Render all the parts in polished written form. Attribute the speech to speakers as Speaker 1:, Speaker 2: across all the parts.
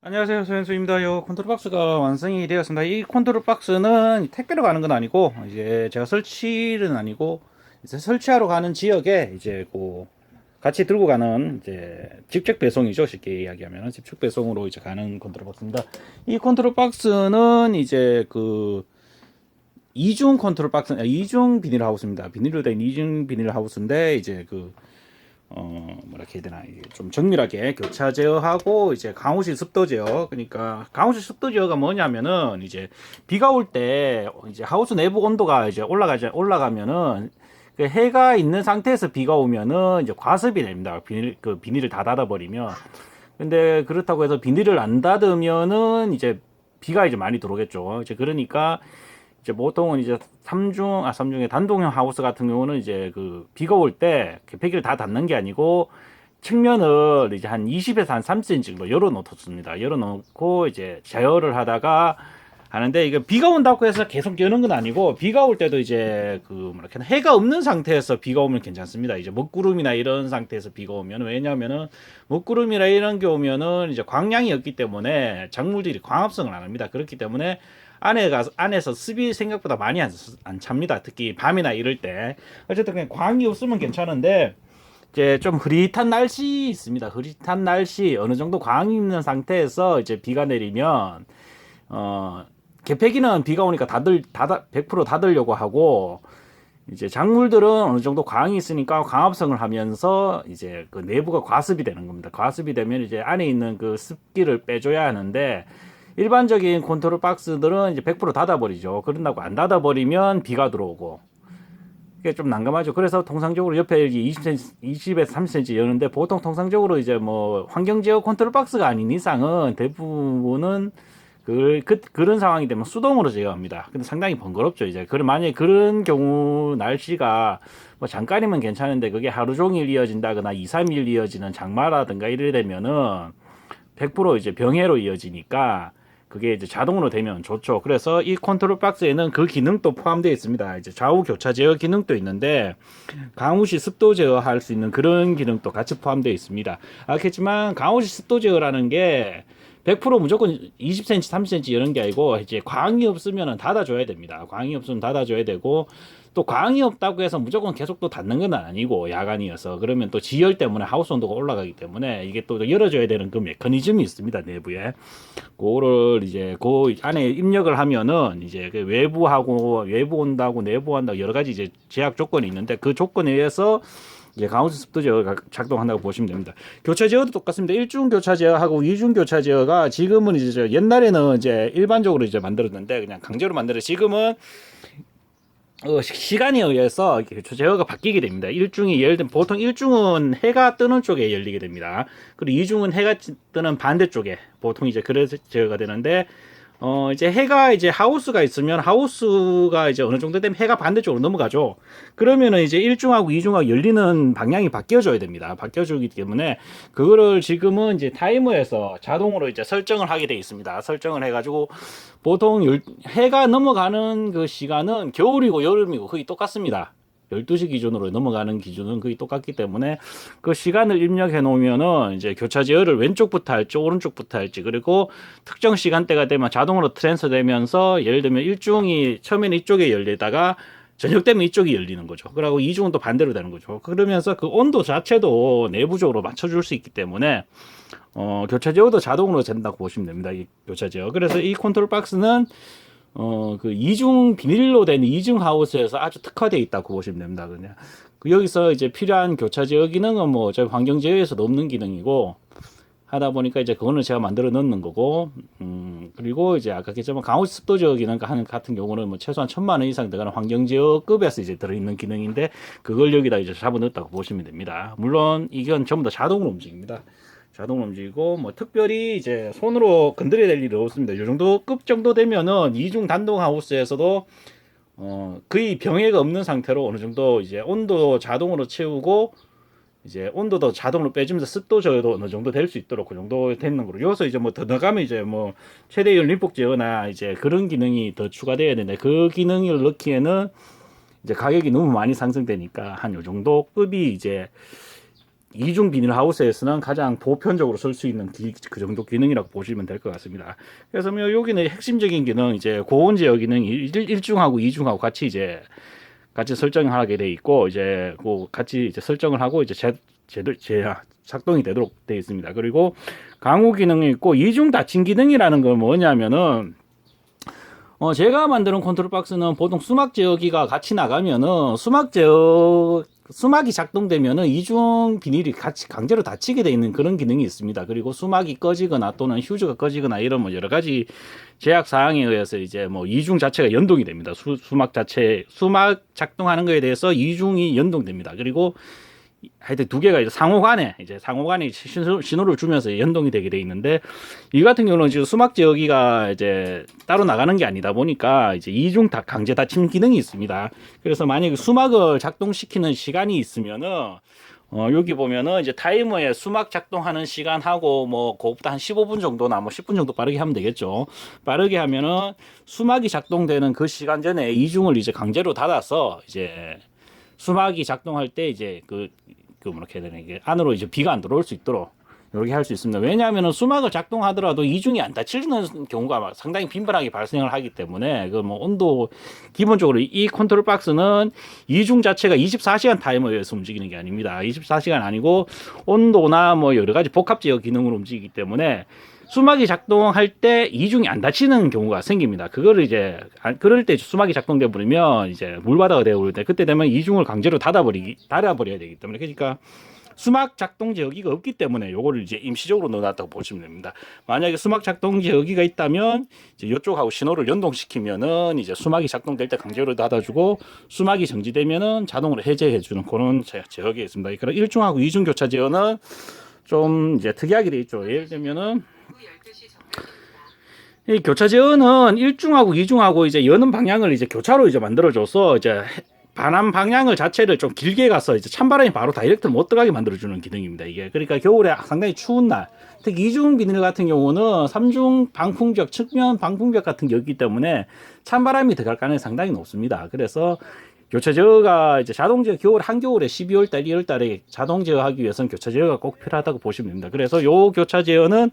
Speaker 1: 안녕하세요, 소현수입니다. 요 컨트롤 박스가 완성이 되었습니다. 이 컨트롤 박스는 택배로 가는 건 아니고, 이제 제가 설치는 아니고, 이제 설치하러 가는 지역에 이제 같이 들고 가는 이제 직접 배송이죠. 쉽게 이야기하면 직접 배송으로 이제 가는 컨트롤 박스입니다. 이 컨트롤 박스는 이제 이중 컨트롤 박스, 이중 비닐 하우스입니다. 비닐로 된 이중 비닐 하우스인데 이제 뭐라 해야 되나, 이게 좀 정밀하게 교차 제어하고 이제 강우실 습도 제어. 그러니까 강우실 습도 제어가 뭐냐면은 이제 비가 올 때 이제 하우스 내부 온도가 이제 올라가면은 그 해가 있는 상태에서 비가 오면은 이제 과습이 됩니다. 비닐을 다 닫아버리면. 근데 그렇다고 해서 비닐을 안 닫으면은 이제 비가 이제 많이 들어오겠죠. 이제 그러니까 이제 보통은 이제 삼중의 단독형 하우스 같은 경우는 이제 비가 올 때 폐기를 다 닫는 게 아니고 측면을 이제 한 20에서 한 3cm 정도 열어놓습니다. 열어놓고 이제 제어를 하다가 하는데, 이게 비가 온다고 해서 계속 여는 건 아니고, 비가 올 때도 이제 해가 없는 상태에서 비가 오면 괜찮습니다. 이제 먹구름이나 이런 상태에서 비가 오면, 왜냐하면은 먹구름이나 이런 게 오면은 이제 광량이 없기 때문에 작물들이 광합성을 안 합니다. 그렇기 때문에 안에서 습이 생각보다 많이 안 찹니다. 특히 밤이나 이럴 때. 어쨌든 그냥 광이 없으면 괜찮은데, 이제 좀 흐릿한 날씨 있습니다. 흐릿한 날씨, 어느 정도 광이 있는 상태에서 이제 비가 내리면, 개폐기는 비가 오니까 100% 닫으려고 하고, 이제 작물들은 어느 정도 광이 있으니까 광합성을 하면서 이제 그 내부가 과습이 되는 겁니다. 과습이 되면 이제 안에 있는 그 습기를 빼줘야 하는데, 일반적인 컨트롤 박스들은 이제 100% 닫아버리죠. 그런다고 안 닫아버리면 비가 들어오고, 이게 좀 난감하죠. 그래서 통상적으로 옆에 여기 20cm, 20에서 30cm 여는데, 보통 통상적으로 이제 뭐 환경제어 컨트롤 박스가 아닌 이상은 대부분은 그런 상황이 되면 수동으로 제어합니다. 근데 상당히 번거롭죠. 이제 만약에 그런 경우 날씨가 뭐 잠깐이면 괜찮은데 그게 하루 종일 이어진다거나 2, 3일 이어지는 장마라든가 이래 되면은 100% 이제 병해로 이어지니까 그게 이제 자동으로 되면 좋죠. 그래서 이 컨트롤 박스에는 그 기능도 포함되어 있습니다. 이제 좌우 교차 제어 기능도 있는데, 강우시 습도 제어할 수 있는 그런 기능도 같이 포함되어 있습니다. 알겠지만 강우시 습도 제어라는 게 100% 무조건 20cm, 30cm 이런 게 아니고, 이제 광이 없으면 닫아줘야 됩니다. 광이 없으면 닫아줘야 되고, 또 광이 없다고 해서 무조건 계속 또 닫는 건 아니고, 야간이어서 그러면 또 지열 때문에 하우스 온도가 올라가기 때문에 이게 또 열어줘야 되는 그 메커니즘이 있습니다. 내부에. 그거를 이제 그 안에 입력을 하면은 이제 그 외부 온다고 내부 온다고 여러 가지 이제 제약 조건이 있는데, 그 조건에 의해서 이제 강우수 습도 제어가 작동한다고 보시면 됩니다. 교차 제어도 똑같습니다. 일중 교차 제어하고 이중 교차 제어가 지금은 이제 옛날에는 이제 일반적으로 이제 만들었는데 그냥 강제로 만들어, 지금은 시간에 의해서 교차 제어가 바뀌게 됩니다. 일중이 예를 들면 보통 일중은 해가 뜨는 쪽에 열리게 됩니다. 그리고 이중은 해가 뜨는 반대쪽에 보통 이제 그래서 제어가 되는데, 이제 해가 이제 하우스가 있으면 하우스가 이제 어느 정도 되면 해가 반대쪽으로 넘어가죠. 그러면은 이제 1중하고 2중하고 열리는 방향이 바뀌어줘야 됩니다. 바뀌어주기 때문에 그거를 지금은 이제 타이머에서 자동으로 이제 설정을 하게 돼 있습니다. 설정을 해가지고 보통 해가 넘어가는 그 시간은 겨울이고 여름이고 거의 똑같습니다. 12시 기준으로 넘어가는 기준은 거의 똑같기 때문에 그 시간을 입력해 놓으면은 이제 교차 제어를 왼쪽부터 할지 오른쪽부터 할지, 그리고 특정 시간대가 되면 자동으로 트랜스fer 되면서, 예를 들면 일중이 처음에는 이쪽에 열리다가 저녁 되면 이쪽이 열리는 거죠. 그리고 이중은 또 반대로 되는 거죠. 그러면서 그 온도 자체도 내부적으로 맞춰줄 수 있기 때문에 교차 제어도 자동으로 된다고 보시면 됩니다. 이 교차 제어. 그래서 이 컨트롤 박스는 그 이중 비닐로 된 이중 하우스에서 아주 특화되어 있다고 보시면 됩니다. 그냥 여기서 이제 필요한 교차 제어 기능은 뭐 저희 환경 제어에서도 없는 기능이고, 하다 보니까 이제 그거는 제가 만들어 넣는 거고, 그리고 이제 아까 했지만 강우시 습도 제어 기능 같은 경우는 뭐 최소한 1,000만 원 이상 들어가는 환경 제어급에서 이제 들어있는 기능인데, 그걸 여기다 이제 잡아 넣었다고 보시면 됩니다. 물론 이건 전부 다 자동으로 움직입니다. 자동으로 움직이고, 뭐 특별히 이제 손으로 건드려야 될 일이 없습니다. 이 정도 급 정도 되면은 이중 단독 하우스에서도 거의 병해가 없는 상태로 어느 정도 이제 온도 자동으로 채우고, 이제 온도도 자동으로 빼주면서 습도 저하도 어느 정도 될 수 있도록 그 정도 되는 거로. 여기서 이제 뭐 더 나가면 이제 뭐 최대 연립복 제어나 이제 그런 기능이 더 추가돼야 되는데, 그 기능을 넣기에는 이제 가격이 너무 많이 상승되니까 한 요 정도 급이 이제 이중 비닐하우스에서는 가장 보편적으로 쓸 수 있는 그 정도 기능이라고 보시면 될 것 같습니다. 그래서 뭐 여기는 핵심적인 기능 이제 고온 제어 기능이 일중하고 이중하고 같이 설정하게 돼 있고 이제 그 같이 이제 설정을 하고 이제 작동이 되도록 되어 있습니다. 그리고 강우 기능이 있고 이중 닫힘 기능이라는 건 뭐냐면은 제가 만드는 컨트롤 박스는 보통 수막 제어기가 같이 나가면은 수막이 작동되면은 이중 비닐이 같이 강제로 닫히게 되어 있는 그런 기능이 있습니다. 그리고 수막이 꺼지거나 또는 휴즈가 꺼지거나 이런 뭐 여러 가지 제약 사항에 의해서 이제 뭐 이중 자체가 연동이 됩니다. 수막 작동하는 거에 대해서 이중이 연동됩니다. 그리고 하여튼 두 개가 이제 상호간에 신호를 주면서 연동이 되게 돼 있는데 이 같은 경우는 지금 수막 제어기가 이제 따로 나가는 게 아니다 보니까 이제 이중 강제 닫힘 기능이 있습니다. 그래서 만약에 수막을 작동시키는 시간이 있으면은 여기 보면은 이제 타이머에 수막 작동하는 시간하고 뭐 그것보다 한 15분 정도나 뭐 10분 정도 빠르게 하면 되겠죠. 빠르게 하면은 수막이 작동되는 그 시간 전에 이중을 이제 강제로 닫아서 이제 수막이 작동할 때 이제 뭐렇게 되는 게 안으로 이제 비가 안 들어올 수 있도록 이렇게 할 수 있습니다. 왜냐하면 수막을 작동하더라도 이중이 안 닫히는 경우가 상당히 빈번하게 발생을 하기 때문에 그 뭐 온도 기본적으로 이 컨트롤 박스는 이중 자체가 24시간 타이머에 의해서 움직이는 게 아닙니다. 24시간 아니고 온도나 뭐 여러 가지 복합 제어 기능으로 움직이기 때문에 수막이 작동할 때 이중이 안 닫히는 경우가 생깁니다. 그거를 이제 그럴 때 수막이 작동돼 버리면 이제 물바다가 되어 버릴 때 그때 되면 이중을 강제로 닫아버려야 되기 때문에 그러니까 수막 작동 제어기가 없기 때문에 요거를 이제 임시적으로 넣어놨다고 보시면 됩니다. 만약에 수막 작동 제어기가 있다면 이제 이쪽하고 신호를 연동시키면은 이제 수막이 작동될 때 강제로 닫아주고 수막이 정지되면은 자동으로 해제해주는 그런 제어기가 있습니다. 그럼 일중하고 이중 교차 제어는 좀 이제 특이하게 돼 있죠. 예를 들면은 이 교차 제어는 일중하고 이중하고 이제 여는 방향을 이제 교차로 이제 만들어줘서 이제 반환 방향을 자체를 좀 길게 가서 이제 찬바람이 바로 다이렉트로 못 들어가게 만들어주는 기능입니다. 이게 그러니까 겨울에 상당히 추운 날, 특히 이중 비닐 같은 경우는 삼중 방풍벽, 측면 방풍벽 같은 게 없기 때문에 찬바람이 들어갈 가능성이 상당히 높습니다. 그래서 교차 제어가 이제 자동 제어 겨울 한겨울에 12월 달, 1월 달에 자동 제어하기 위해서는 교차 제어가 꼭 필요하다고 보시면 됩니다. 그래서 요 교차 제어는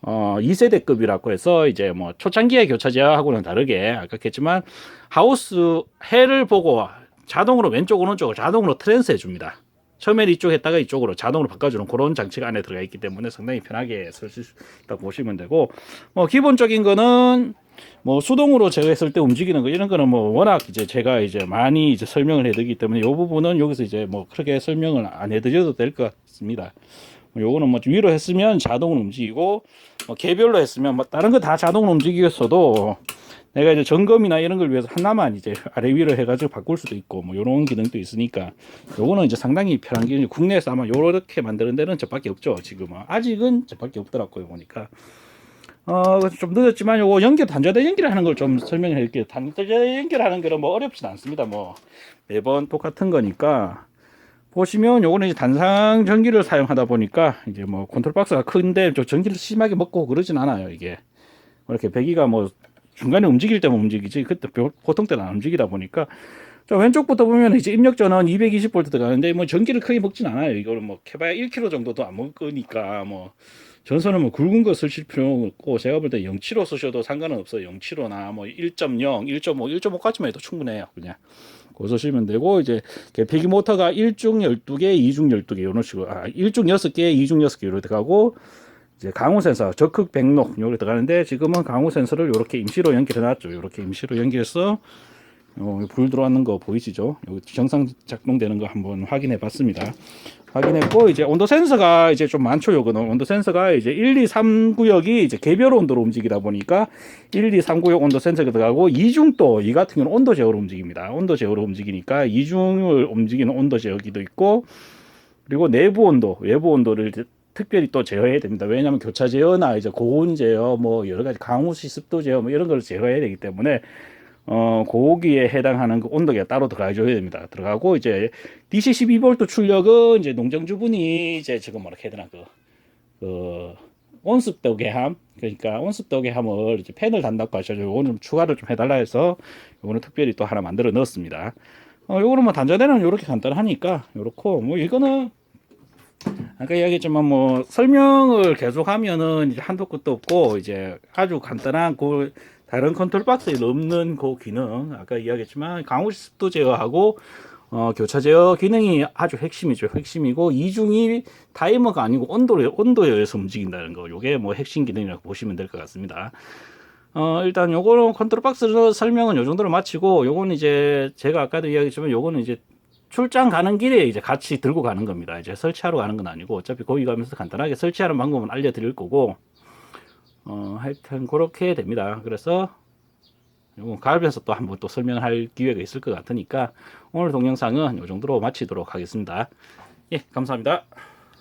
Speaker 1: 2세대급이라고 해서 이제 뭐 초창기의 교차 제어하고는 다르게 아까 했지만 하우스 해를 보고 자동으로 왼쪽 오른쪽을 자동으로 트랜스 해줍니다. 처음에 이쪽 했다가 이쪽으로 자동으로 바꿔주는 그런 장치가 안에 들어가 있기 때문에 상당히 편하게 쓸 수 있다고 보시면 되고 뭐 기본적인 거는 뭐 수동으로 제어했을 때 움직이는 거 이런 거는 뭐 워낙 이제 제가 이제 많이 이제 설명을 해드리기 때문에 이 부분은 여기서 이제 뭐 크게 설명을 안 해드려도 될 것 같습니다. 요거는 뭐 위로 했으면 자동으로 움직이고 뭐 개별로 했으면 뭐 다른 거 다 자동으로 움직이겠어도 내가 이제 점검이나 이런 걸 위해서 하나만 이제 아래 위로 해가지고 바꿀 수도 있고 뭐 요런 기능도 있으니까 요거는 이제 상당히 편한 기능이 국내에서 아마 요렇게 만드는 데는 저밖에 없죠. 지금은 아직은 저밖에 없더라고요 보니까. 좀 늦었지만 요거 단자대 연결하는 걸 좀 설명해 드릴게요. 단자대 연결하는 거는 뭐 어렵진 않습니다. 뭐 매번 똑같은 거니까 보시면 요거는 이제 단상 전기를 사용하다 보니까 이제 뭐 컨트롤 박스가 큰데 저 전기를 심하게 먹고 그러진 않아요. 이게 이렇게 배기가 뭐 중간에 움직일 때만 움직이지 그때 보통 때는 안 움직이다 보니까 자 왼쪽부터 보면 이제 입력전은 220V 들어가는데 뭐 전기를 크게 먹진 않아요. 이거는 뭐 캐봐야 1kg 정도도 안 먹으니까 뭐 전선은 뭐 굵은 거 쓰실 필요는 없고 제가 볼 때 0.75 쓰셔도 상관은 없어요. 0.75나 뭐 1.0, 1.5, 1.5까지만 해도 충분해요. 그냥 그거 쓰시면 되고 이제 배기 모터가 1중 12개, 2중 12개 이런 식으로 1중 6개, 2중 6개 이렇게 들어가고 이제 강우 센서 적극 백록 요렇게 들어가는데 지금은 강우 센서를 이렇게 임시로 연결해 놨죠. 이렇게 임시로 연결해서 불 들어왔는 거 보이시죠? 여기 정상 작동되는 거 한번 확인해 봤습니다. 확인했고 이제 온도 센서가 이제 좀 많죠. 요거는 온도 센서가 이제 1, 2, 3 구역이 이제 개별 온도로 움직이다 보니까 1, 2, 3 구역 온도 센서가 들어가고 2중 이 같은 경우는 온도 제어로 움직입니다. 온도 제어로 움직이니까 2중을 움직이는 온도 제어기도 있고 그리고 내부 온도, 외부 온도를 특별히 또 제어해야 됩니다. 왜냐하면 교차 제어나 이제 고온 제어, 뭐 여러 가지 강우시 습도 제어 뭐 이런 걸 제어해야 되기 때문에 거기에 해당하는 그 온도계가 따로 들어가줘야 됩니다. 들어가고 이제 DC 12V 출력은 이제 농정주분이 이제 지금 뭐라 해야 되나 그 온습도 계함 그러니까 온습도 계함을 이제 팬을 단다고 하셔서 요거는 좀 추가를 좀 해달라 해서 요거는 특별히 또 하나 만들어 넣었습니다. 요거는 뭐 단자대는 요렇게 간단하니까 요렇고 뭐 이거는 아까 이야기했지만 뭐 설명을 계속하면은 이제 한도 끝도 없고 이제 아주 간단한 그 다른 컨트롤 박스에 넣는 그 기능 아까 이야기했지만 강우 습도 제어하고 교차 제어 기능이 아주 핵심이죠. 핵심이고 이중이 타이머가 아니고 온도에 의해서 움직인다는 거. 요게 뭐 핵심 기능이라고 보시면 될 것 같습니다. 일단 요거는 컨트롤 박스 설명은 요 정도로 마치고 요거는 이제 제가 아까도 이야기했지만 요거는 이제 출장 가는 길에 이제 같이 들고 가는 겁니다. 이제 설치하러 가는 건 아니고 어차피 거기 가면서 간단하게 설치하는 방법은 알려드릴 거고 하여튼 그렇게 됩니다. 그래서 요거 가을에서 또 한번 또 설명할 기회가 있을 것 같으니까 오늘 동영상은 요 정도로 마치도록 하겠습니다. 예, 감사합니다.